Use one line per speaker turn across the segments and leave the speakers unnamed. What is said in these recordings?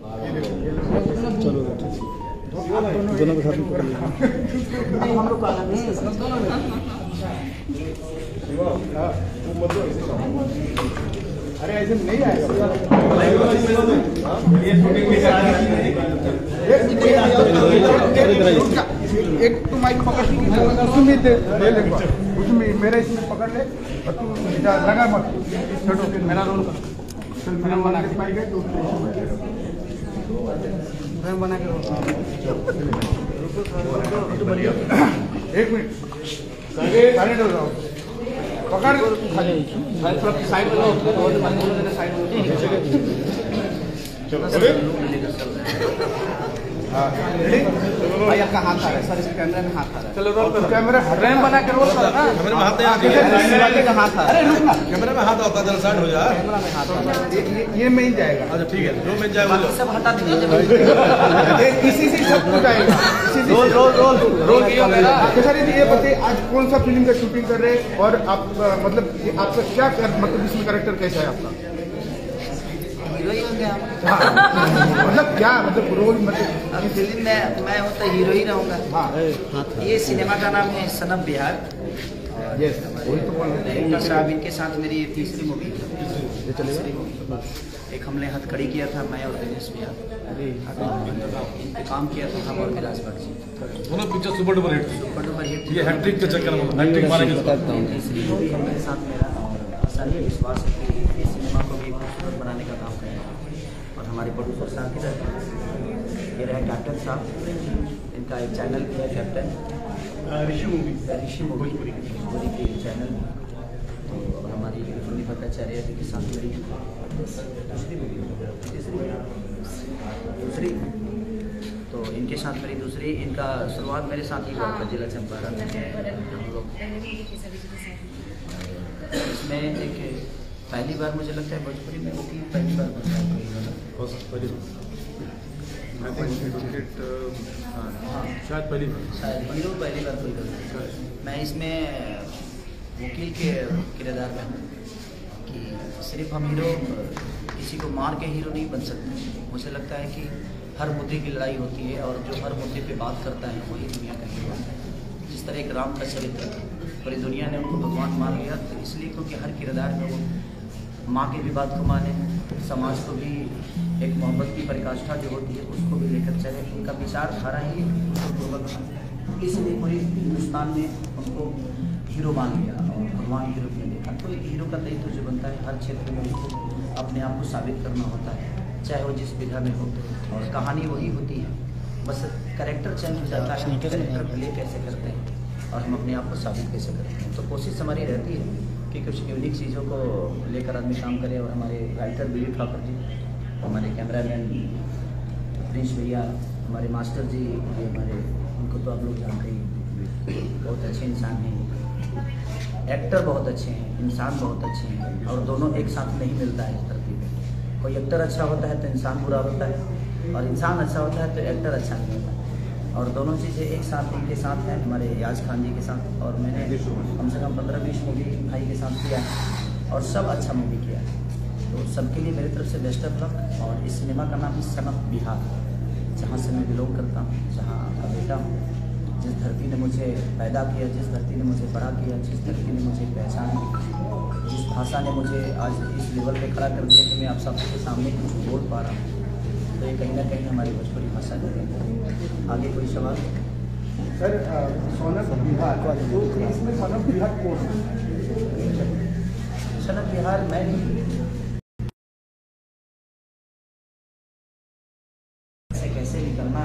चलो दोनों के साथ में पकड़ लेंगे।
हम लोग
अरे ऐसे नहीं आएगा। एक तो माइक पकड़ उसमें दे उसमें मेरा इसमें पकड़ ले और तू लगा मत छोड़ो मेरा रोल कर चल मेरा बना के पाई गए तो मैं बना के एक मिनट साइड हो जाओ पकड़ साइड में चलो भाई आपका हाथ आ रहा है सर, इसके कैमरे में हाथ आ रहा है। चलो रोल करो, कैमरा फ्रेम बना के रोल करो ना। कैमरे में हाथ है, वाले का हाथ आ रहा है। अरे रुक ना, कैमरे में हाथ आता है, साइड हो जा। कैमरा में हाथ आता है, ये मिल जाएगा। अच्छा ठीक है, जो मिल जाएगा वो सब हटा दीजिए। इसी से सब कुछ आएगा। रोल रोल रोल रोल किया मेरा। अच्छा जी ये बताइए आज कौन सा फिल्म का शूटिंग कर रहे हैं और आप मतलब आपका क्या मतलब इसमें कैरेक्टर कैसा है आपका?
हीरो ही हो गया।
मतलब क्या मतलब रोल मतलब
अब फिल्म में मैं हूँ तो हीरो ही रहूँगा। हाँ। ये सिनेमा का नाम है सनम बिहार।
यस वही तो बोल रहे हैं।
इनके साथ मेरी तीसरी मूवी है। एक हमने हथकड़ी किया था मैं और दिनेश बिहार, इन पे काम किया था हम और विराज भट्ट जी।
दोनों पिक्चर सुपर डुपर हिट ये हैट्रिक के चक्कर में हैट्रिक मारेंगे।
तीसरी मूवी मेरे साथ मेरा और आसानी विश्वास है कि इस सिनेमा को भी खूबसूरत बनाने का काम करेंगे। और हमारे प्रोड्यूसर साहब की तरफ ये रहे कैप्टन साहब, इनका एक चैनल भी है कैप्टन ऋषि मूवी भोजपुरी के चैनल। तो हमारी फुल्ली भट्टाचार्य जी के साथ मेरी दूसरी तो इनके साथ मेरी दूसरी, इनका शुरुआत मेरे साथ ही हुआ था जिला चंपारण में। हम लोग इसमें एक पहली बार मुझे लगता है भोजपुरी में वो पहली बार
शायद पहली बार
कोई मैं इसमें वकील के किरदार में हूँ कि सिर्फ हम हीरो किसी को मार के हीरो नहीं बन सकते। मुझे लगता है कि हर मुद्दे की लड़ाई होती है और जो हर मुद्दे पे बात करता है वही दुनिया का हीरो है। जिस तरह एक राम का चरित्र पूरी दुनिया ने उनको भगवान मान लिया, तो इसलिए क्योंकि हर किरदार में वो माँ की भी बात को माने, समाज को भी एक मोहब्बत की परिकाष्ठा जो होती है उसको भी लेकर चले। उनका विचारधारा ही पूर्वक, इसलिए पूरे हिंदुस्तान में उनको हीरो मान लिया और भगवान हीरो ने देखा। तो हीरो का दायित्व जो बनता है हर क्षेत्र में उनको अपने आप को साबित करना होता है, चाहे वो जिस विधा में हो। और कहानी वही होती है, बस कैरेक्टर चेंज हो जाता है, कैरेक्टर प्ले कैसे करते हैं और हम अपने आप को साबित कैसे करते हैं। तो कोशिश हमारी रहती है कि कुछ यूनिक चीज़ों को लेकर आदमी काम करे। और हमारे राइटर दिलीप ठाकुर जी, हमारे कैमरामैन प्रिंस भैया, हमारे मास्टर जी, ये हमारे उनको तो आप लोग जानते ही, बहुत अच्छे इंसान हैं, एक्टर बहुत अच्छे हैं, इंसान बहुत अच्छे हैं। और दोनों एक साथ नहीं मिलता है इस धरती पे। कोई एक्टर अच्छा होता है तो इंसान बुरा होता है, और इंसान अच्छा होता है तो एक्टर अच्छा नहीं होता है। और दोनों चीज़ें एक साथ इनके साथ हैं, हमारे याज खान जी के साथ। और मैंने कम से कम 15-20 मूवी भाई के साथ किया है और सब अच्छा मूवी किया है। तो सबके लिए मेरी तरफ से बेस्ट ऑफ लक। और इस सिनेमा का नाम है सनम बिहार, जहाँ से मैं बिलोंग करता हूँ, जहाँ का बेटा हूँ। जिस धरती ने मुझे पैदा किया, जिस धरती ने मुझे बड़ा किया, जिस धरती ने मुझे पहचान दी, जिस भाषा ने मुझे आज इस लेवल पे खड़ा कर दिया कि मैं आप सबके सामने कुछ बोल पा रहा हूँ, तो ये कहीं ना कहीं हमारी भोजपुरी भाषा है। आगे कोई सवाल?
सर सनम बिहार, तो इसमें सनम बिहार कौन है?
सनम बिहार मैं नहीं, कैसे निकलना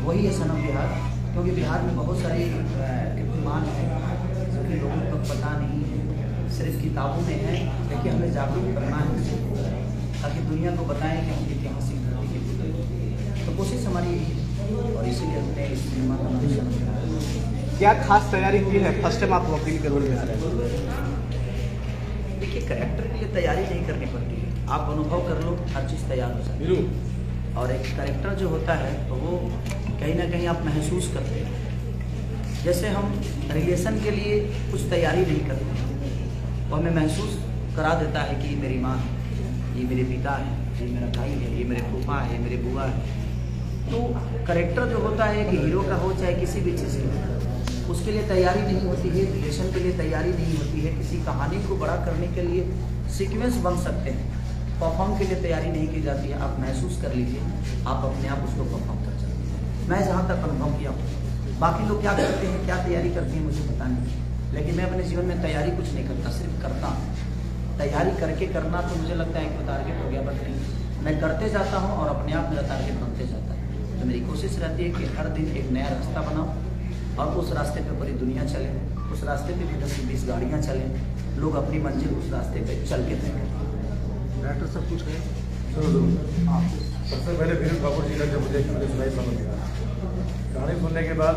वही है सनम बिहार। क्योंकि बिहार में बहुत सारे कीर्तिमान हैं जो कि लोगों को पता नहीं है, सिर्फ किताबों में है, लेकिन हमें जागरूक करना है ताकि दुनिया को बताएं कि हम ऐतिहासिक धरती के पुत्र। तो कोशिश हमारी यही है और इसीलिए हमने इस सिनेमा का नाम सनम बिहार।
क्या खास तैयारी की है फर्स्ट टाइम आप वकील के रोल में आ रहे हैं?
देखिए कैरेक्टर के लिए तैयारी नहीं करनी पड़ती है, आप अनुभव कर लो, हर चीज़ तैयार हो जाती है। और एक कैरेक्टर जो होता है तो वो कहीं ना कहीं आप महसूस करते हैं। जैसे हम रिलेशन के लिए कुछ तैयारी नहीं करते, वो हमें महसूस करा देता है कि ये मेरी माँ है, ये मेरे पिता है, ये मेरा भाई है, ये मेरे फूफा है, ये मेरे बुआ है। तो करेक्टर जो होता है कि हीरो का हो चाहे किसी भी चीज़ की, उसके लिए तैयारी नहीं होती है, रिलेशन के लिए तैयारी नहीं होती है, किसी कहानी को बड़ा करने के लिए सीक्वेंस बन सकते हैं, परफॉर्म के लिए तैयारी नहीं की जाती है। आप महसूस कर लीजिए, आप अपने आप उसको परफॉर्म कर सकते हैं। मैं जहाँ तक अनुभव किया हूँ, बाकी लोग क्या करते हैं, क्या तैयारी करते हैं मुझे पता नहीं, लेकिन मैं अपने जीवन में तैयारी कुछ नहीं करता, सिर्फ करता हूँ। तैयारी करके करना तो मुझे लगता है कि टारगेट हो गया, बट नहीं, मैं करते जाता हूँ और अपने आप मेरा टारगेट बनते जाता है। तो मेरी कोशिश रहती है कि हर दिन एक नया रास्ता बनाओ और उस रास्ते पे पूरी दुनिया चले, उस रास्ते पे भी 10 से 20 गाड़ियाँ चलें, लोग अपनी मंजिल उस रास्ते पे चल के तय करें।
डायरेक्टर सब कुछ है।
सबसे पहले वीरेंद्र ठाकुर जी का जब मुझे कहानी सुनाई समझ गया, कहानी सुनने के बाद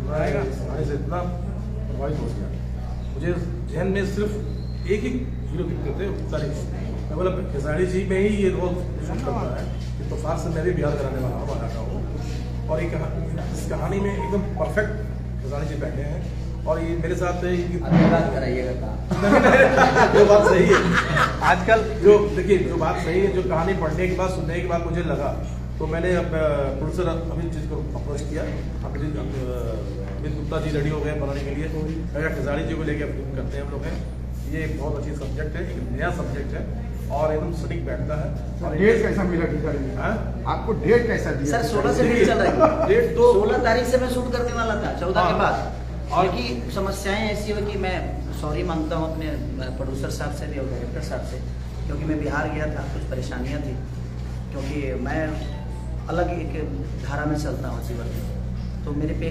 मैं कहानी से इतना प्रभावित हो गया, मुझे जहन में सिर्फ एक ही हीरो दिखते थे, मैं बोला खेसारी जी में ही ये रोल शूट करता है, कि तो फार से मैं भी बिहार कराने वाला हूँ, आता हूँ। और इस कहानी में एकदम परफेक्ट खेसारी जी बैठे हैं, और ये मेरे साथ
कराइएगा
जो बात सही है
आजकल
जो देखिए जो बात सही है, जो कहानी पढ़ने के बाद सुनने के बाद मुझे लगा, तो मैंने प्रोड्यूसर अमित जी को अप्रोच किया। अमित गुप्ता जी रेडी हो गए बनाने के लिए, तो खेसारी जी को लेकर करते हैं हम लोग हैं। ये एक बहुत अच्छी सब्जेक्ट है, एक नया सब्जेक्ट है और एकदम सटीक बैठता है। और
डेट कैसा मिला खेसारी जी? आपको डेट कैसा दिया?
सर 16 से डेट चल रही है,
डेट तो
16 तारीख से मैं शूट करने वाला था, 14 के बाद। और की समस्याएं ऐसी हो कि मैं सॉरी मांगता हूँ अपने प्रोड्यूसर साहब से भी और डायरेक्टर साहब से, क्योंकि मैं बिहार गया था, कुछ परेशानियाँ थी, क्योंकि मैं अलग एक धारा में चलता हूँ जीवन में। तो मेरे पे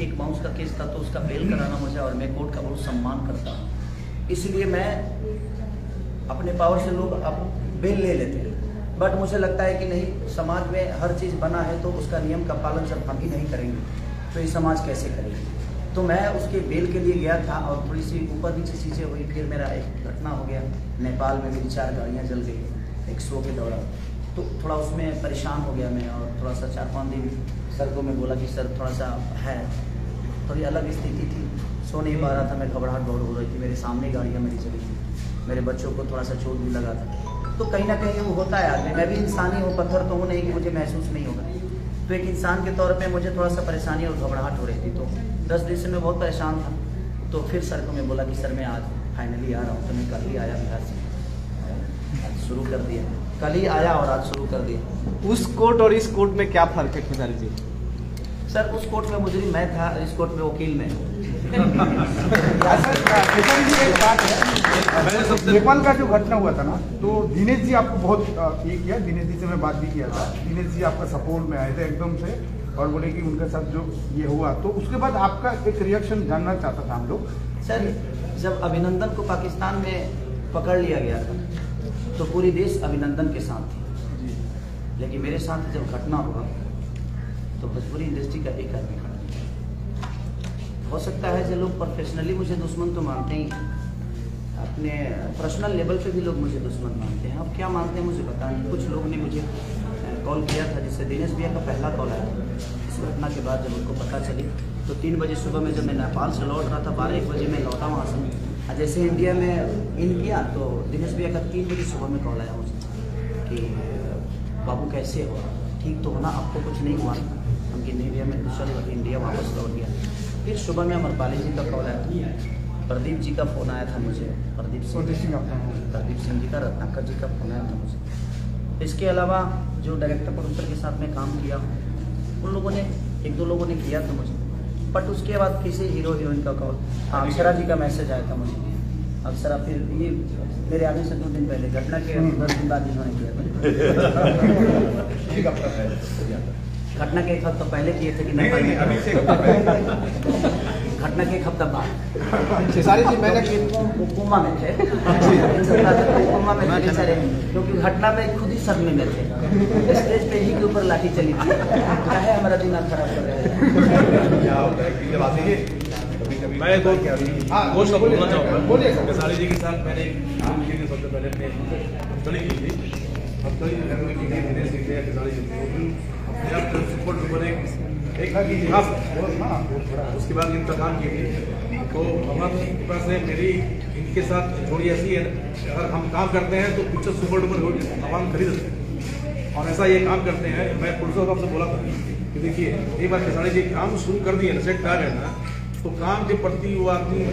एक बाउंस का केस था, तो उसका बेल कराना मुझे, और मैं कोर्ट का बहुत सम्मान करता हूँ, इसलिए मैं अपने पावर से लोग अब बेल ले लेते हैं। बट मुझे लगता है कि नहीं, समाज में हर चीज़ बना है तो उसका नियम का पालन जब हम ही नहीं करेंगे तो ये समाज कैसे करेगी। तो मैं उसके बेल के लिए गया था और थोड़ी सी ऊपर नीचे चीज़ें हुई, फिर मेरा एक घटना हो गया, नेपाल में मेरी 4 गाड़ियाँ जल गई एक शो के दौरान, तो थोड़ा उसमें परेशान हो गया मैं, और थोड़ा सा 4-5 दिन सर को मैं बोला कि सर थोड़ा सा है, थोड़ी अलग स्थिति थी, सो नहीं पा रहा था मैं, घबराहट बहुत हो रही थी, मेरे सामने गाड़ियाँ मेरी चली थी, मेरे बच्चों को थोड़ा सा चोट भी लगा था। तो कहीं ना कहीं वो होता है आदमी, मैं भी इंसान ही हूँ, पत्थर तो हूँ नहीं कि मुझे महसूस नहीं होगा। तो एक इंसान के तौर पे मुझे थोड़ा सा परेशानी और घबराहट हो रही थी, तो 10 दिन से मैं बहुत परेशान था। तो फिर सर को मैं बोला कि सर मैं आज फाइनली आ रहा हूँ, तो मैं कल ही आया बिहार से, आज शुरू कर दिया, कल ही आया और आज शुरू कर दिया।
उस कोर्ट और इस कोर्ट में क्या फर्क है खेसारी जी?
सर उस कोर्ट में मुजरिम मैं था, इस कोर्ट में वकील में।
खेसारी जी एक बात है, नेपाल का जो घटना हुआ था ना, तो दिनेश जी आपको बहुत ये किया, दिनेश जी से मैं बात भी किया था, दिनेश जी आपका सपोर्ट में आए थे एकदम से, और बोले कि उनके साथ जो ये हुआ, तो उसके बाद आपका एक रिएक्शन जानना चाहता था हम लोग।
सर जब अभिनंदन को पाकिस्तान में पकड़ लिया गया था तो पूरी देश अभिनंदन के साथ थी, लेकिन मेरे साथ जब घटना हुआ तो भोजपुरी इंडस्ट्री का एक आदमी खड़ा। हो सकता है जो लोग प्रोफेशनली मुझे दुश्मन तो मानते ही, अपने पर्सनल लेवल पे भी लोग मुझे दुश्मन मानते हैं। अब क्या मानते हैं मुझे पता नहीं। कुछ लोग ने मुझे कॉल किया था, जिससे दिनेश भैया का पहला कॉल आया था इस घटना के बाद, जब उनको पता चली। तो 3 बजे सुबह में जब मैं नेपाल से लौट रहा था, 12-1 बजे मैं लौटा वहाँ से, जैसे इंडिया में इन किया तो दिनेश भैया का 3 बजे सुबह में कॉल आया मुझे कि बाबू कैसे हो, ठीक तो होना, आपको कुछ नहीं हुआ? हम कि नहीं भैया मैं कुशल इंडिया वापस लौट गया। फिर सुबह में अमरपाली जी का कॉल आया था, प्रदीप जी का फ़ोन आया था मुझे, प्रदीप सिंह जी का, रत्नाकर जी का फ़ोन आया था मुझे। इसके अलावा जो डायरेक्टर प्रोड्यूसर के साथ में काम किया, उन लोगों ने 1-2 लोगों ने किया था मुझे, बट उसके बाद किसी हीरो हीरोइन का कॉल, अक्षरा जी का मैसेज आया था मुझे। अक्षरा फिर ये मेरे आने से 2 दिन पहले, घटना के 10 दिन बाद इन्होंने किया था। घटना के 1 हफ्ता पहले किए थे कि नहीं, घटना के 1 हफ्ता बाद।
खेसारी जी मैंने
कोमा में थे, कोमा में थे सारे, क्योंकि घटना में खुद ही सदमे में थे, स्टेज पे ही के ऊपर लाठी चली थी। चाहे हमारा दिमाग खराब कर रहे हैं।
मैं दो शब्द बोलना चाहूँगा। खेसारी जी के साथ मैंने सबसे पहले अपने की थी, अब तो दिनेश जी थे, खेसारी जी थे, सुपर डुपर एक खास, उसके बाद इंतजाम की थी। तो हमारे पास से मेरी इनके साथ थोड़ी ऐसी है, अगर हम काम करते हैं तो पिक्चर सुपर डुपर तमाम खरीद सकते हैं, हमेशा ये काम करते हैं। मैं पुलिस साहब से बोला था कि देखिए एक बार खेसारी जी काम शुरू कर दिए ना, सेट आ गए ना, तो काम के प्रति वो आदमी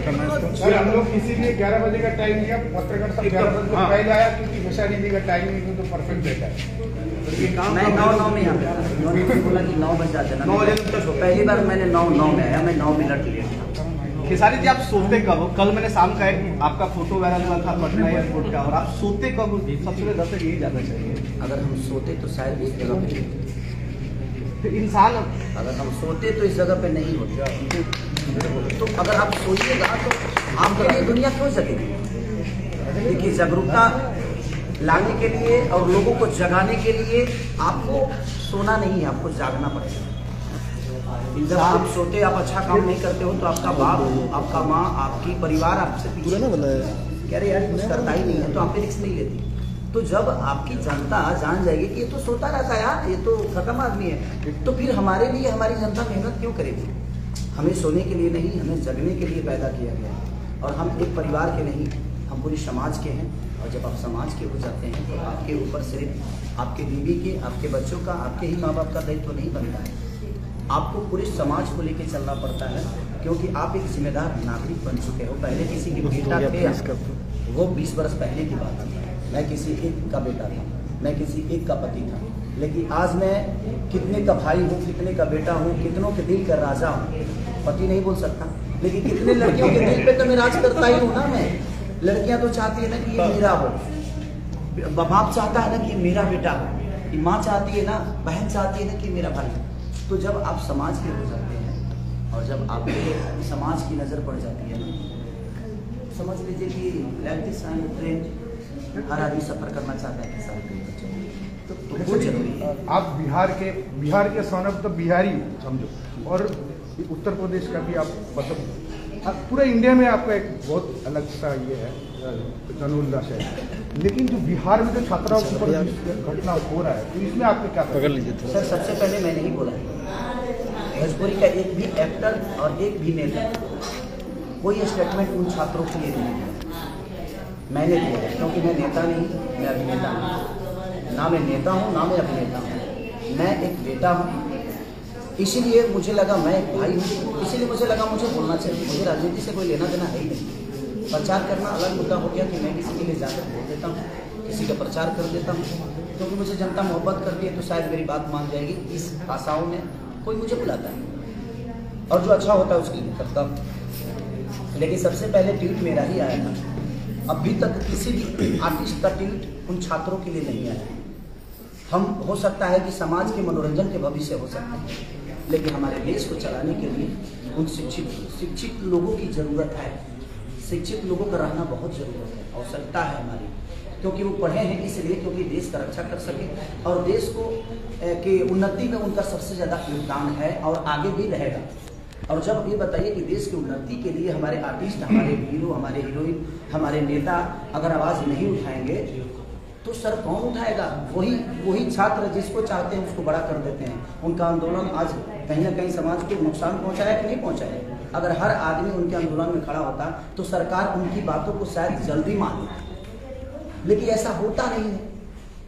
सर हम लोग इसीलिए 11 बजे का टाइम दिया, पत्रकार सब 11 बजे
हाँ।
पहले आया क्योंकि खेसारी जी का टाइमिंग तो परफेक्ट रहता है।
ये काम
मैं 9 में यहाँ पे उन्होंने बोला कि 9 बज जाते ना,
9 बजे तक हो।
पहली बार मैंने 9 में आया, मैं 9 मिनट लेट था।
खेसारी जी आप सोते कब हो? कल मैंने शाम का एक आपका फोटो वायरल हुआ था पटना एयरपोर्ट का, और आप सोते कब हो? सबसे पहले दर्शक यही जानना चाहिए।
अगर हम सोते तो शायद इस जगह पे नहीं,
फिर इंसान
अगर हम सोते तो इस जगह पे नहीं होते। तो अगर आप सोइएगा तो आपके लिए दुनिया क्यों जगेगी? देखिए, जागरूकता लाने के लिए और लोगों को जगाने के लिए आपको सोना नहीं है, आपको जागना पड़ेगा। जब आप सोते, आप अच्छा काम नहीं करते हो तो आपका बाप, आपका माँ, आपकी परिवार आपसे पीछे कह रहे यार कुछ करता ही नहीं है, तो आप पे रिस्क नहीं लेती। तो जब आपकी जनता जान जाएगी कि ये तो सोता रहता है यार, ये तो खत्म आदमी है, तो फिर हमारे लिए हमारी जनता मेहनत क्यों करेगी? हमें सोने के लिए नहीं, हमें जगने के लिए पैदा किया गया है। और हम एक परिवार के नहीं, हम पूरी समाज के हैं। और जब आप समाज के हो जाते हैं तो आपके ऊपर सिर्फ आपके बीवी के, आपके बच्चों का, आपके ही माँ बाप का दायित्व तो नहीं बनता है। आपको पूरे समाज को लेकर चलना पड़ता है, क्योंकि आप एक जिम्मेदार नागरिक बन चुके हो। पहले किसी के बेटा थे, वो 20 वर्ष पहले की बात है। मैं किसी एक का बेटा था, मैं किसी एक का पति था, लेकिन आज मैं कितने का भाई हूँ, कितने का बेटा हूँ, कितनों के दिल का राजा हूँ। पति नहीं बोल सकता, लेकिन कितने लड़कियों के दिल पे तो मैं राज करता ही हूँ ना। मैं लड़कियां तो चाहती है ना कि ये मेरा हो, बाप चाहता है ना कि मेरा बेटा हो, माँ चाहती है ना, बहन चाहती है ना कि मेरा भाई। तो जब आप समाज के हो जाते हैं और जब आपके समाज की नज़र पड़ जाती है ना, समझ लीजिए कि लाइक दिस ट्रेन, हर आदमी सफर करना चाहता है किसान के बच्चों, तो बहुत जरूरी है।
आप बिहार के सन ऑफ द बिहारी समझो, और उत्तर प्रदेश का भी आप मतलब पूरा इंडिया में आपका एक बहुत अलग सा ये है जनोल्लास है। लेकिन जो बिहार में जो छात्राओं के ऊपर घटना हो रहा है, तो इसमें आपने क्या पकड़ लीजिए?
सर सबसे पहले मैंने ही बोला, भोजपुरी का एक भी एक्टर और एक भी नेता कोई स्टेटमेंट उन छात्रों के लिए नहीं दिया। मैंने दिया, क्योंकि मैं नेता नहीं, मैं अभिनेता नहीं, ना मैं नेता हूँ ना मैं अभिनेता हूँ, मैं एक बेटा हूँ। इसीलिए मुझे लगा मैं एक भाई हूँ, इसीलिए मुझे लगा मुझे बोलना चाहिए। मुझे राजनीति से कोई लेना देना है ही नहीं। प्रचार करना अलग मुद्दा हो गया कि मैं किसी के लिए जाकर बोल देता हूँ, किसी का प्रचार कर देता हूँ, क्योंकि मुझे जनता मोहब्बत करती है तो शायद मेरी बात मान जाएगी। इस आशाओं में कोई मुझे बुलाता है और जो अच्छा होता है उसके लिए करता हूँ। लेकिन सबसे पहले ट्वीट मेरा ही आया था। अभी तक किसी भी आर्टिस्ट का ट्वीट उन छात्रों के लिए नहीं आया। हम हो सकता है कि समाज के मनोरंजन के भविष्य हो सकते हैं, लेकिन हमारे देश को चलाने के लिए उन शिक्षित लोगों की ज़रूरत है। शिक्षित लोगों का रहना बहुत ज़रूरत है, आवश्यकता है हमारी, क्योंकि वो पढ़े हैं इसलिए क्योंकि देश का रक्षा कर सके और देश को की उन्नति में उनका सबसे ज़्यादा योगदान है और आगे भी रहेगा। और जब ये बताइए कि देश की उन्नति के लिए हमारे आर्टिस्ट, हमारे हीरो, हमारे हीरोइन, हमारे नेता अगर आवाज़ नहीं उठाएंगे तो सर कौन उठाएगा? वही छात्र जिसको चाहते हैं उसको बड़ा कर देते हैं। उनका आंदोलन आज कहीं ना कहीं समाज को नुकसान पहुंचाया कि नहीं पहुंचाया? अगर हर आदमी उनके आंदोलन में खड़ा होता तो सरकार उनकी बातों को शायद जल्दी मान लेती, लेकिन ऐसा होता नहीं है।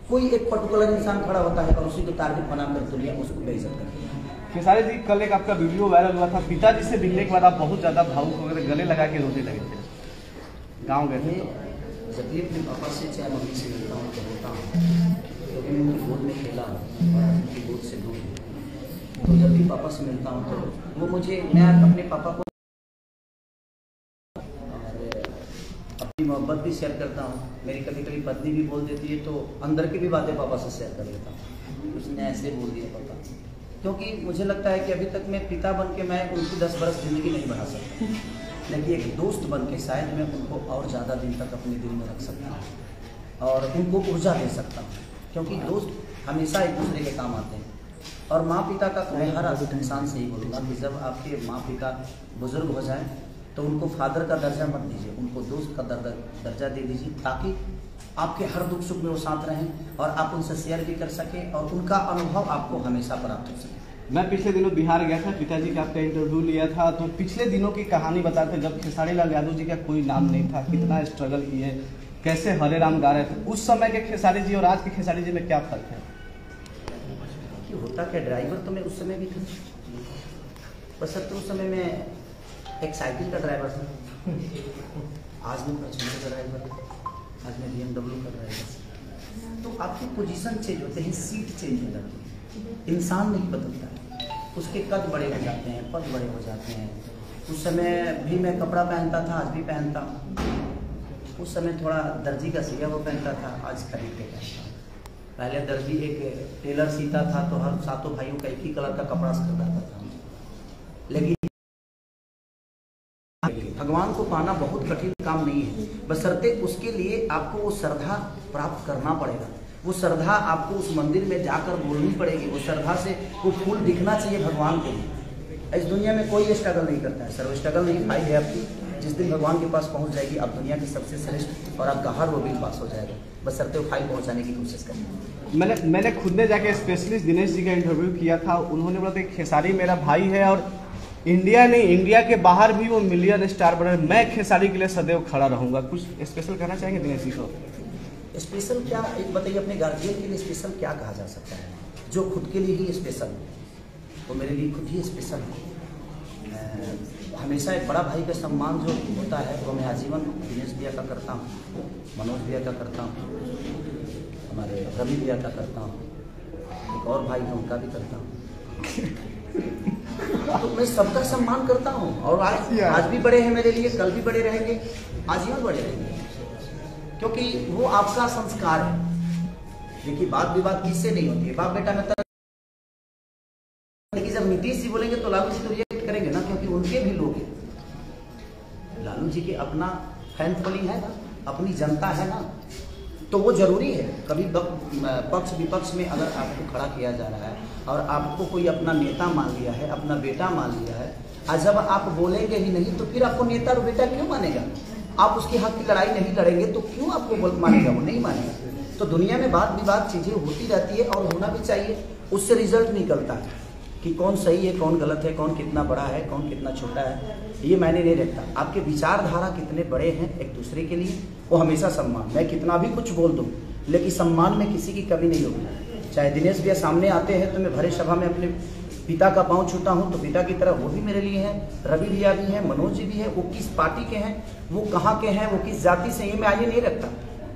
कोई एक पर्टिकुलर इंसान खड़ा होता है और उसी को टारगेट बनाकर दुनिया उसको बेइज्जत करती है।
खेसारी जी, कल एक आपका वीडियो वायरल हुआ था, पिताजी से मिलने के बाद आप बहुत ज़्यादा भावुक हो गए, गले लगा के रोने लगे थे, गाँव गए थे।
जब भी अपने पापा से चाहे मम्मी से मिलता हूँ तो होता हूँ, क्योंकि मैं उनकी गोद में खेला हूँ और उनकी गोद से दूर हूँ। तो जब भी पापा से मिलता हूँ तो वो मुझे, मैं अपने पापा को अपनी मोहब्बत भी शेयर करता हूँ। मेरी कभी कभी पत्नी भी बोल देती है तो अंदर की भी बातें पापा से शेयर कर लेता हूँ। उसने ऐसे बोल दिया पापा, क्योंकि मुझे लगता है कि अभी तक मैं पिता बन के मैं उनकी 10 बरस ज़िंदगी नहीं बढ़ा सकता, लेकिन एक दोस्त बन के शायद मैं उनको और ज़्यादा दिन तक अपने दिल में रख सकता हूँ और उनको ऊर्जा दे सकता हूँ, क्योंकि दोस्त हमेशा एक दूसरे के काम आते हैं। और माँ पिता का मैं हर इंसान से ही बोलूँगा कि जब आपके माँ पिता बुजुर्ग हो जाएं तो उनको फादर का दर्जा मत दीजिए, उनको दोस्त का दर्जा दे दीजिए, ताकि आपके हर दुख सुख में वो साथ रहें और आप उनसे शेयर भी कर सकें और उनका अनुभव आपको हमेशा प्राप्त हो सके।
मैं पिछले दिनों बिहार गया था, पिताजी का आपका इंटरव्यू लिया था, तो पिछले दिनों की कहानी बताते जब खेसारी लाल यादव जी का कोई नाम नहीं था, कितना स्ट्रगल किए, कैसे हरे राम गा रहे थे। उस समय के खेसारी जी और आज के खेसारी जी में क्या फर्क है?
कि होता क्या, ड्राइवर तो मैं उस समय भी था, बस अब तो उस समय मैं एक साइकिल का ड्राइवर था, आज मैं फॉर्च्यूनर का ड्राइवर, आज मैं BMW का ड्राइवर। तो आपकी पोजीशन चेंज होते हैं, सीट चेंज हो जाती है, इंसान नहीं बदलता है, उसके कद बड़े हो जाते हैं, पद बड़े हो जाते हैं। उस समय भी मैं कपड़ा पहनता था, आज भी पहनता हूँ। उस समय थोड़ा दर्जी का सिया वो पहनता था, आज खरीद के पहनता हूँ। पहले दर्जी एक टेलर सीता था तो हर सातों भाइयों का एक ही कलर का कपड़ा खरीदाता था, लेकिन भगवान को पाना बहुत कठिन काम नहीं है, बशर्ते उसके लिए आपको वो श्रद्धा प्राप्त करना पड़ेगा। वो श्रद्धा आपको उस मंदिर में जाकर बोलनी पड़ेगी, वो श्रद्धा से वो फूल दिखना चाहिए भगवान के लिए। इस दुनिया में कोई स्ट्रगल नहीं करता है, सर्व स्ट्रगल नहीं फाइल है आपकी। जिस दिन भगवान के पास पहुंच जाएगी आप दुनिया के सबसे श्रेष्ठ और आपका हर वो बिल पास हो जाएगा, बशर्ते वो फाइल पहुंचाने की कोशिश करें।
मैंने खुद ने जाके स्पेशलिस्ट दिनेश जी का इंटरव्यू किया था, उन्होंने बोला था खेसारी मेरा भाई है और इंडिया नहीं, इंडिया के बाहर भी वो मिलियन स्टार बने, मैं खेसारी के लिए सदैव खड़ा रहूंगा। कुछ स्पेशल कहना चाहेंगे दिनेश जी को?
स्पेशल क्या, एक बताइए, अपने गार्जियन के लिए स्पेशल क्या कहा जा सकता है? जो खुद के लिए ही स्पेशल है तो मेरे लिए खुद ही स्पेशल है। हमेशा एक बड़ा भाई का सम्मान जो होता है वो मैं आजीवन दिनेश भैया का करता हूँ, मनोज भैया का करता हूँ, हमारे रवि भैया का करता हूँ, एक और भाई है उनका भी करता हूँ। तो मैं सबका सम्मान करता हूँ और आज भी बड़े हैं मेरे लिए, कल भी बड़े रहेंगे, आजीवन बड़े रहेंगे, क्योंकि वो आपका संस्कार है। देखिए बात विवाद किससे नहीं होती है, बाप बेटा में तक, लेकिन जब नीतीश जी बोलेंगे तो लालू जी तो रिएक्ट करेंगे ना, क्योंकि उनके भी लोग हैं। लालू जी के अपना फैन फॉलोइंग है ना, अपनी जनता है ना, तो वो जरूरी है। कभी पक्ष विपक्ष में अगर आपको खड़ा किया जा रहा है और आपको कोई अपना नेता मान लिया है, अपना बेटा मान लिया है, और जब आप बोलेंगे ही नहीं तो फिर आपको नेता और बेटा क्यों मानेगा? आप उसके हक की लड़ाई नहीं लड़ेंगे तो क्यों आपको मानेगा? वो नहीं मानेगा। तो दुनिया में बात विवाद चीजें होती रहती है और होना भी चाहिए, उससे रिजल्ट निकलता है कि कौन सही है, कौन गलत है, कौन कितना बड़ा है, कौन कितना छोटा है, ये मायने नहीं रखता। आपके विचारधारा कितने बड़े हैं एक दूसरे के लिए, वो हमेशा सम्मान। मैं कितना भी कुछ बोल दूं लेकिन सम्मान में किसी की कमी नहीं होगी। चाहे दिनेश भैया सामने आते हैं तो मैं भरे सभा में अपने पिता का पाँव छूता हूं, तो पिता की तरह वो भी मेरे लिए हैं, रवि भैया भी हैं, मनोज जी भी है। वो किस पार्टी के हैं, वो कहाँ के हैं, वो किस जाति से, ये मैं आगे नहीं रखता।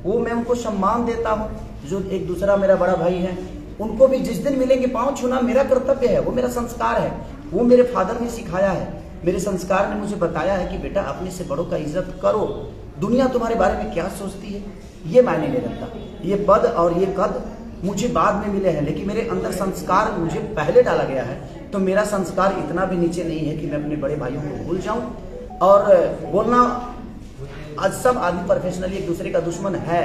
वो मैं उनको सम्मान देता हूँ। जो एक दूसरा मेरा बड़ा भाई है उनको भी जिस दिन मिलेंगे पाँव छूना मेरा कर्तव्य है, वो मेरा संस्कार है। वो मेरे फादर ने सिखाया है, मेरे संस्कार ने मुझे बताया है कि बेटा अपने से बड़ों का इज्जत करो, दुनिया तुम्हारे बारे में क्या सोचती है ये मायने नहीं रखता। ये पद और ये कद मुझे बाद में मिले हैं, लेकिन मेरे अंदर संस्कार मुझे पहले डाला गया है। तो मेरा संस्कार इतना भी नीचे नहीं है कि मैं अपने बड़े भाइयों को भूल जाऊं। और बोलना, आज सब आदमी प्रोफेशनली एक दूसरे का दुश्मन है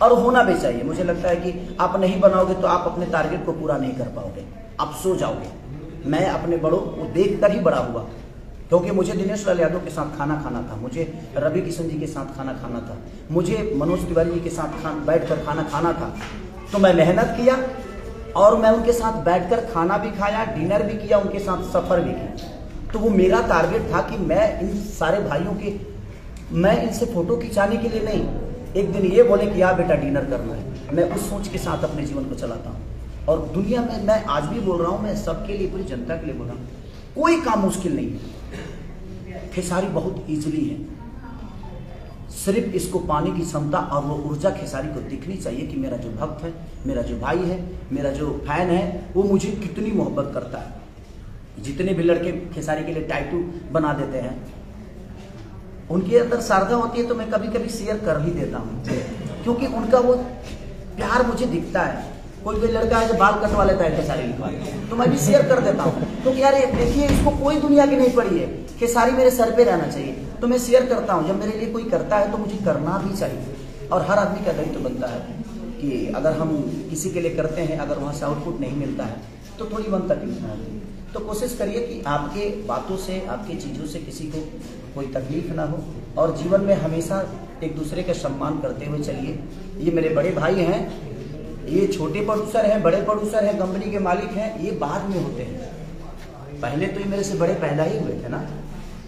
और होना भी चाहिए। मुझे लगता है कि आप नहीं बनाओगे तो आप अपने टारगेट को पूरा नहीं कर पाओगे, आप सो जाओगे। मैं अपने बड़ों को देखकर ही बड़ा हुआ, क्योंकि मुझे दिनेश लाल यादव के साथ खाना खाना था, मुझे रवि किशन जी के साथ खाना खाना था, मुझे मनोज तिवारी जी के साथ बैठकर खाना खाना था। तो मैं मेहनत किया और मैं उनके साथ बैठकर खाना भी खाया, डिनर भी किया, उनके साथ सफर भी किया। तो वो मेरा टारगेट था कि मैं इन सारे भाइयों के, मैं इनसे फोटो खिंचाने के लिए नहीं, एक दिन ये बोले कि यार बेटा डिनर करना है। मैं उस सोच के साथ अपने जीवन को चलाता हूँ। और दुनिया में मैं आज भी बोल रहा हूँ, मैं सबके लिए, पूरी जनता के लिए बोल रहा हूँ, कोई काम मुश्किल नहीं है। खेसारी बहुत इजीली है, सिर्फ इसको पाने की क्षमता और वो ऊर्जा खेसारी को दिखनी चाहिए कि मेरा जो भक्त है, मेरा जो भाई है, मेरा जो फैन है, वो मुझे कितनी मोहब्बत करता है। जितने भी लड़के खेसारी के लिए टैटू बना देते हैं, उनके अंदर श्रद्धा होती है तो मैं कभी कभी शेयर कर ही देता हूँ, क्योंकि उनका वो प्यार मुझे दिखता है। कोई भी लड़का है जो बाल कटवा लेता है खेसारी लिखवा, तो मैं भी शेयर कर देता हूँ, क्योंकि यार देखिए इसको कोई दुनिया की नहीं पड़ी है, खेसारी मेरे सर पे रहना चाहिए, तो मैं शेयर करता हूँ। जब मेरे लिए कोई करता है तो मुझे करना भी चाहिए। और हर आदमी का दायित्व बनता है कि अगर हम किसी के लिए करते हैं, अगर वहाँ से आउटपुट नहीं मिलता है तो थोड़ी मन तकलीफ ना होती है। तो कोशिश करिए कि आपके बातों से, आपकी चीज़ों से किसी को कोई तकलीफ ना हो, और जीवन में हमेशा एक दूसरे का सम्मान करते हुए चलिए। ये मेरे बड़े भाई हैं, ये छोटे प्रोड्यूसर हैं, बड़े प्रोड्यूसर हैं, कंपनी के मालिक हैं, ये बाद में होते हैं। पहले तो ये मेरे से बड़े पैदा ही हुए थे ना,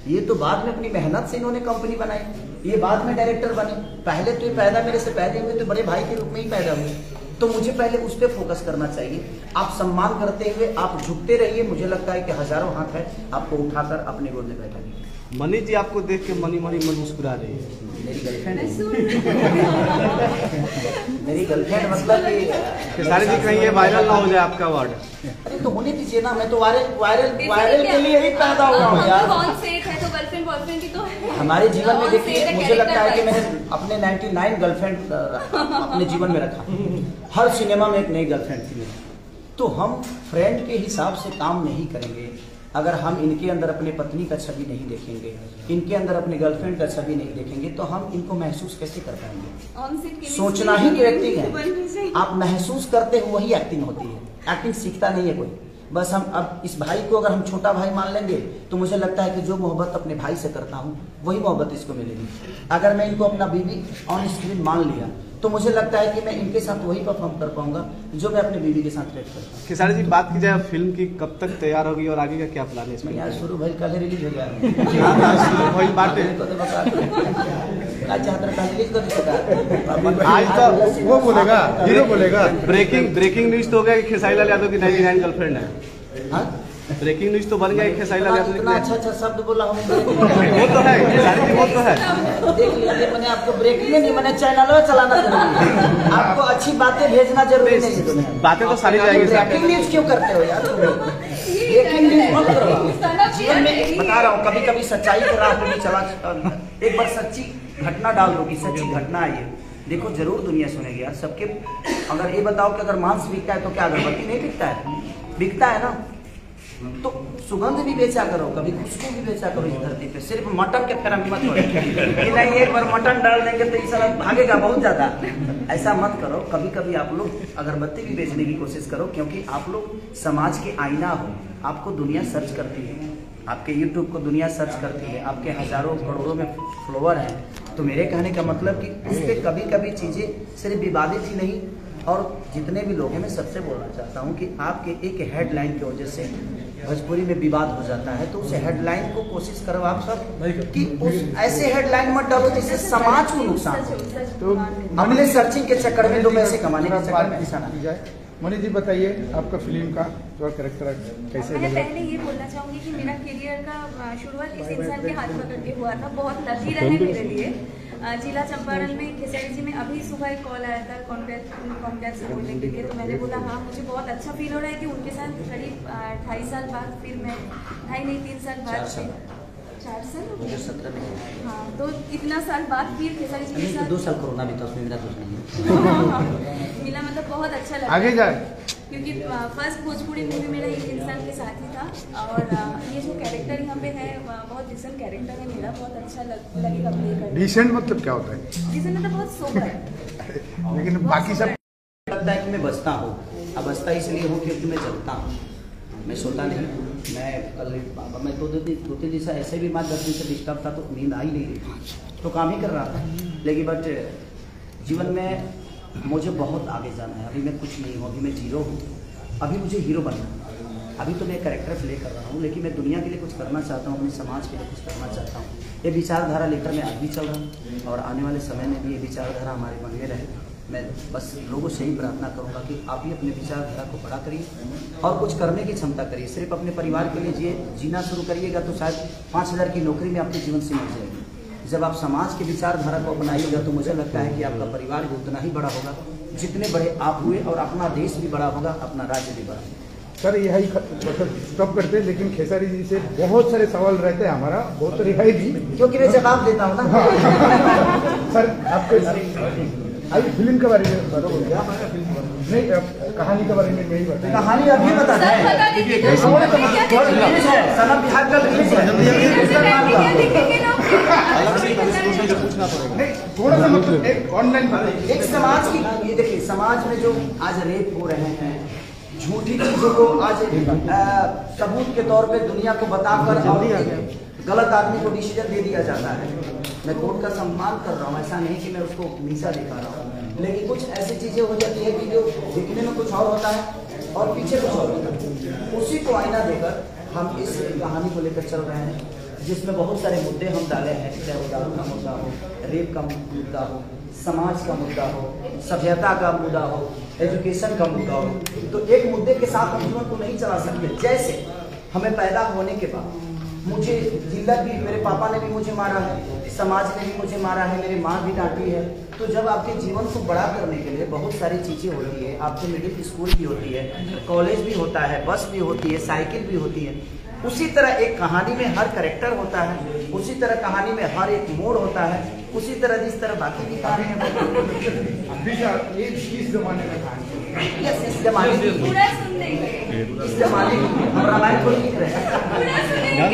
ये तो बाद में अपनी मेहनत से इन्होंने कंपनी बनाई, ये बाद में डायरेक्टर बने। पहले तो ये पैदा मेरे से पहले हुए तो बड़े भाई के रूप में ही पैदा हुए। तो मुझे पहले उस पर फोकस करना चाहिए। आप सम्मान करते हुए आप झुकते रहिए, मुझे लगता है कि हजारों हाथ है आपको उठाकर अपने गोद में बैठा दीजिए।
मनी जी आपको देख के मनी मन मुस्कुरा रही है।
मेरी गर्लफ्रेंड मेरी गर्लफ्रेंड मतलब कि
सारे दिख रही है, वायरल ना हो जाए आपका वर्ड।
अरे तो होने दीजिए ना, मैं तो वायरल के लिए ही पैदा हुआ हूँ यार।
गर्लफ्रेंड बॉयफ्रेंड की तो
हमारे जीवन में देखिए, मुझे लगता है कि मैंने अपने 99 गर्लफ्रेंड अपने जीवन में रखा। हर सिनेमा में एक नई गर्लफ्रेंड थी मेरी। तो हम फ्रेंड के हिसाब से काम नहीं करेंगे अगर हम इनके अंदर अपने पत्नी का छवि नहीं देखेंगे, इनके अंदर अपने गर्लफ्रेंड का छवि नहीं देखेंगे, तो हम इनको महसूस कैसे कर पाएंगे? सोचना ही एक्टिंग है, आप महसूस करते हो वही एक्टिंग होती है। एक्टिंग सीखता नहीं है कोई। बस हम अब इस भाई को अगर हम छोटा भाई मान लेंगे तो मुझे लगता है कि जो मोहब्बत अपने भाई से करता हूँ वही मोहब्बत इसको मिलेगी। अगर मैं इनको अपना बीवी ऑन स्क्रीन मान लिया तो मुझे लगता है कि मैं इनके साथ वही परफॉर्म कर पाऊंगा जो मैं अपने बीवी के साथ रेट करता हूँ।
खेसारी जी, बात की जाए फिल्म की, कब तक तैयार होगी और आगे का क्या प्लान है इसमें?
यार शुरू भाई कल रिलीज हो गया
आज तो
वो बोलेगा, हीरो बोलेगा।
ब्रेकिंग न्यूज तो हो गया कि खेसारी लाल यादव की 99 गर्लफ्रेंड है। ब्रेकिंग न्यूज तो बन गया कि खेसारी लाल यादव
इतना अच्छा शब्द बोला हूँ।
वो तो है खेसारी जी, वो तो है।
देख लीजिए, मैंने आपको ब्रेकिंग नहीं, मैंने चैनल चलाना जरूरी है। आपको अच्छी बातें भेजना जरूरी नहीं है।
बातें तो सारी जाएगी।
ब्रेकिंग न्यूज क्यों करते हो यार? ब्रेकिंग न्यूज मत करो। जीवन में बता रहा हूँ, कभी कभी सच्चाई के राह पे भी चला। एक बार सच्ची घटना डाल दो कि सच्ची घटना है ये, देखो जरूर दुनिया सुनेगी यार सबके। अगर ये बताओ कि अगर मांस बिकता है तो क्या अगरबत्ती नहीं बिकता है? बिकता है ना। तो सुगंध भी बेचा करो, कभी खुशबू भी बेचा करो इस धरती पे। सिर्फ मटन के फेरा में मत पड़ो कि नहीं एक बार मटन डाल देंगे तो इस साल भागेगा बहुत ज्यादा। ऐसा मत करो। कभी कभी आप लोग अगरबत्ती भी बेचने की कोशिश करो, क्योंकि आप लोग समाज के आईना हो। आपको दुनिया सर्च करती है, आपके YouTube को दुनिया सर्च करती है, आपके हजारों करोड़ों में फॉलोअर हैं। तो मेरे कहने का मतलब कि उस पर कभी कभी चीजें सिर्फ विवादित ही नहीं, और जितने भी लोग हैं, मैं सबसे बोलना चाहता हूं कि आपके एक हेडलाइन की वजह से भोजपुरी में विवाद हो जाता है। तो उस हेडलाइन को कोशिश करो आप सब कि उस ऐसे हेडलाइन मत डालो जिससे समाज को नुकसान हो।
तो
अपने सर्चिंग के चक्कर में, दो पैसे कमाने के चक्कर में ऐसा ना।
मनी जी बताइए, आपका फिल्म का जो कैरेक्टर कैसे
मैं
लगा?
पहले ये बोलना चाहूँगी कि मेरा करियर का शुरुआत इस इंसान के हाथ पकड़ के हुआ था। बहुत लकी रहे मेरे लिए। जिला चंपारण में खेसारी जी में अभी सुबह एक कॉल आया था कॉन्ग्रेस से बोलने के लिए। तो मैंने बोला हाँ, मुझे बहुत अच्छा फील हो रहा है कि उनके साथ करीब 2.5 साल बाद फिर मैं 3 साल बाद 4 साल
2017 में।
हाँ, तो इतना साल बाद फिर खेसारी जी के साथ
2 साल कोरोना भी था, उसमें मेरा दोस्त नहीं है।
मिला, मतलब बहुत अच्छा लगा।
आगे जाए,
क्योंकि फर्स्ट भोजपुरी मूवी मेरा एक इंसान के साथ ही था। और ये जो कैरेक्टर यहाँ पे है बहुत डिसेंट कैरेक्टर है मेरा। बहुत अच्छा लगेगा प्ले करना।
डिसेंट मतलब क्या होता है?
डिसेंट मतलब बहुत सोबर है।
लेकिन बाकी सब
लगता है कि मैं बचता हूँ। अब बचता इसलिए हूँ क्योंकि मैं जगता हूँ, मैं सोता नहीं। मैं कल मैं 2-3 दिन से ऐसे भी 10 दिन से डिस्टर्ब था, तो नींद आई नहीं रही, तो काम ही कर रहा था। लेकिन बट जीवन में मुझे बहुत आगे जाना है। अभी मैं कुछ नहीं हूँ, अभी मैं जीरो हूँ। अभी मुझे हीरो बनना है। अभी तो मैं कैरेक्टर प्ले कर रहा हूँ, लेकिन मैं दुनिया के लिए कुछ करना चाहता हूँ, अपने समाज के लिए कुछ करना चाहता हूँ। ये विचारधारा लेकर मैं आज भी चल रहा हूँ, और आने वाले समय में भी ये विचारधारा हमारे मन में रहे। मैं बस लोगों से ही प्रार्थना करूंगा कि आप भी अपने विचारधारा को बड़ा करिए और कुछ करने की क्षमता करिए। सिर्फ अपने परिवार के लिए जीना शुरू करिएगा तो शायद 5,000 की नौकरी में आपके जीवन से मिल जाएगी। जब आप समाज की विचारधारा को अपनाइएगा तो मुझे लगता है कि आपका परिवार भी उतना ही बड़ा होगा जितने बड़े आप हुए, और अपना देश भी बड़ा होगा, अपना राज्य भी बड़ा होगा।
सर यही स्टॉप करते हैं, लेकिन खेसारी जी से बहुत सारे सवाल रहते हैं हमारा, बहुत सारी है भी,
क्योंकि मैं जवाब देता हूँ ना।
सर आपके अभी फिल्म के बारे में नहीं, कहानी के बारे में नहीं बताया।
कहानी अभी बता
थोड़ा सा मतलब एक ऑनलाइन
एक समाज की, ये देखिए समाज में जो आज रेप हो रहे हैं, झूठी चीजों को आज सबूत के तौर पे दुनिया को बताकर गलत आदमी को डिसीजन दे दिया जाता है। मैं कोर्ट का सम्मान कर रहा हूँ, ऐसा नहीं कि मैं उसको नीचा दिखा रहा हूँ, लेकिन कुछ ऐसी चीजें हो जाती है कि जो दिखने में कुछ और होता है और पीछे कुछ और होता है। उसी को आईना देकर हम इस कहानी को लेकर चल रहे हैं, जिसमें बहुत सारे मुद्दे हम डाले हैं, चाहे वो दारू का मुद्दा हो, रेप का मुद्दा हो, समाज का मुद्दा हो, सभ्यता का मुद्दा हो,
एजुकेशन का मुद्दा हो, तो एक मुद्दे के साथ हम जीवन को नहीं चला सकते। जैसे हमें पैदा होने के बाद मुझे जिल्लत भी, मेरे पापा ने भी मुझे मारा है, समाज ने भी मुझे मारा है, मेरी माँ भी डांटी है। तो जब आपके जीवन को बड़ा करने के लिए बहुत सारी चीज़ें होती है, आपके मिडिल स्कूल भी होती है, कॉलेज भी होता है, बस भी होती है, साइकिल भी होती है। उसी तरह एक कहानी में हर कैरेक्टर होता है, उसी तरह कहानी में हर एक मोड़ होता है, उसी तरह जिस तरह बाकी भी कहानी है। इस जमाने में इस जमाने की
पूरा सुन लेंगे,
इस जमाने की हम रामायण को लिख रहे हैं।
पूरा सुनेंगे।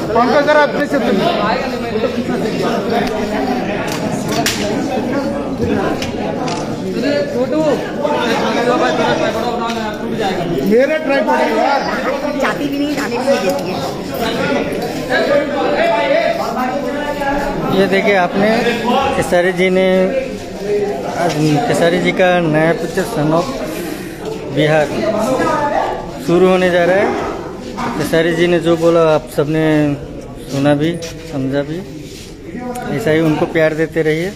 पंकज जरा अपने से मेरे ट्राइपॉड है यार,
जाती भी नहीं, जाने भी नहीं देती है।
ये देखिए आपने खेसारी जी ने, खेसारी जी का नया पिक्चर सन ऑफ बिहार शुरू होने जा रहा है। खेसारी जी ने जो बोला आप सबने सुना भी, समझा भी। ऐसा ही उनको प्यार देते रहिए।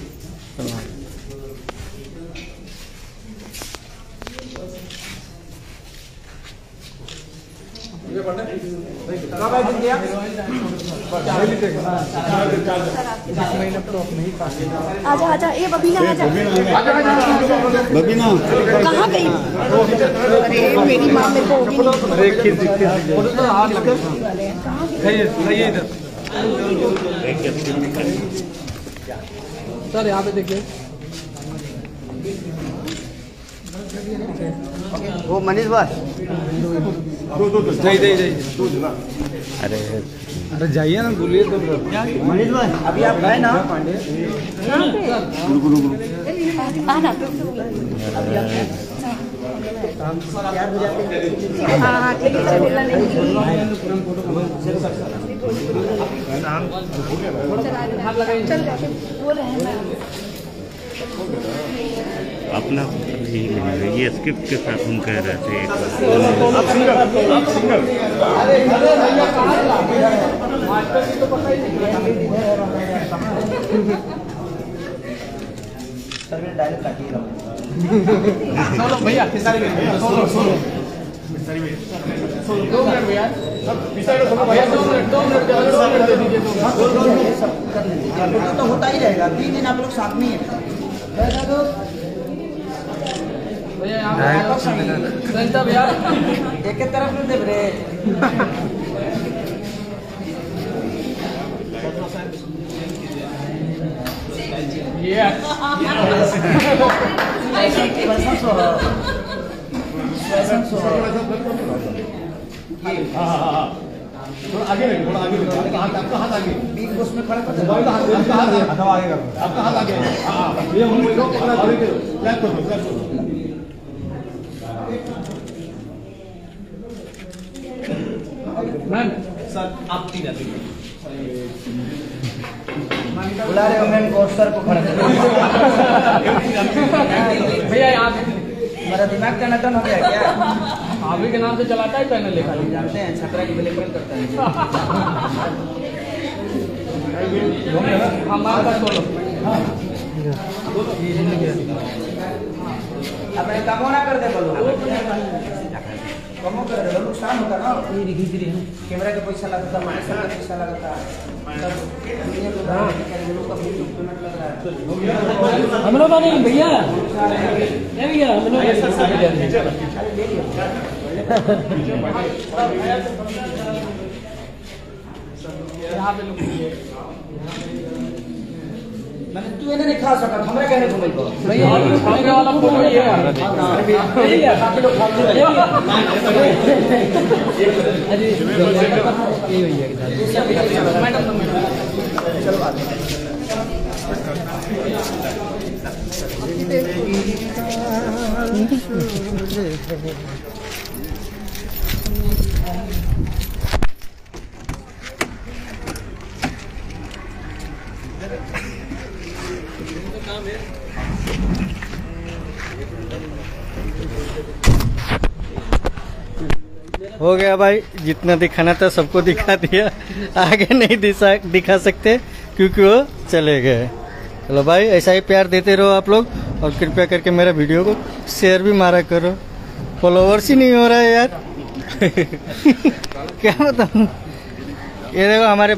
आजा आजा, ये बबीना आजा।
बबीना
कहाँ गई? अरे मेरी माँ मेरे को होगी नहीं।
सर यहाँ पे देखिए,
वो मनीष भाई
अरे
अरे जाइए ना, बोलिए तो।
मनीष भाई अभी आप गए ना पांडे?
आना। हाँ हाँ ठीक है, बोलना नहीं। चल जाके बोल रहे हैं ना।
अपना ही लेंगे, ये स्क्रिप्ट के साथ हम कह रहे थे।
भैया खेसारी भैया सोलो सोलो सोलो 2 मिनट भैया, भैया 2 मिनट दे दीजिए।
तो होता ही रहेगा, 3 दिन आप लोग साथ में ही हैं।
भैया यहाँ भैया
एक तरफ में देख रहे
थोड़ा आगे नहीं, थोड़ा आगे, आपका हाथ आगे,
बीच बस में खड़े कर
आपका हाथ आगे, आपका हाथ आगे। ये हम लोग पकड़ा धरे के फ्लैग करो, फ्लैग करो। मैम सर आप 3 आते हैं,
बुला रहे हो मैम को, सर को खड़ा कर
भैया यहाँ
मेरा दिमाग का नटन हो गया क्या?
आप ही के नाम से चलाता है पैनल लेकर,
जानते हैं छतरा की ब्लैकमेल करता है।
हमारे पास बोलो।
अपने कमो ना कर दे, बोलो कमो कर दे, नुकसान होता ना। कैमरा का पैसा लगता, माइक का पैसा लगता,
हम लोग नहीं भैया, भैया हम लोग यहाँ पे लोग
मैंने तू इन्हें नहीं खा सका, हमरा कहने को मिल गया
भैया खाने वाला फोटो ये है। काफी लोग खाते हैं। अरे ये भैया के साथ मैडम
चलो बात
हो गया भाई, जितना दिखाना था सबको दिखा दिया। आगे नहीं दिखा सकते क्योंकि वो चले गए। चलो भाई, ऐसा ही प्यार देते रहो आप लोग, और कृपया करके मेरा वीडियो को शेयर भी मारा करो। फॉलोवर्स ही नहीं हो रहा है यार। क्या बताऊँ। ये देखो हमारे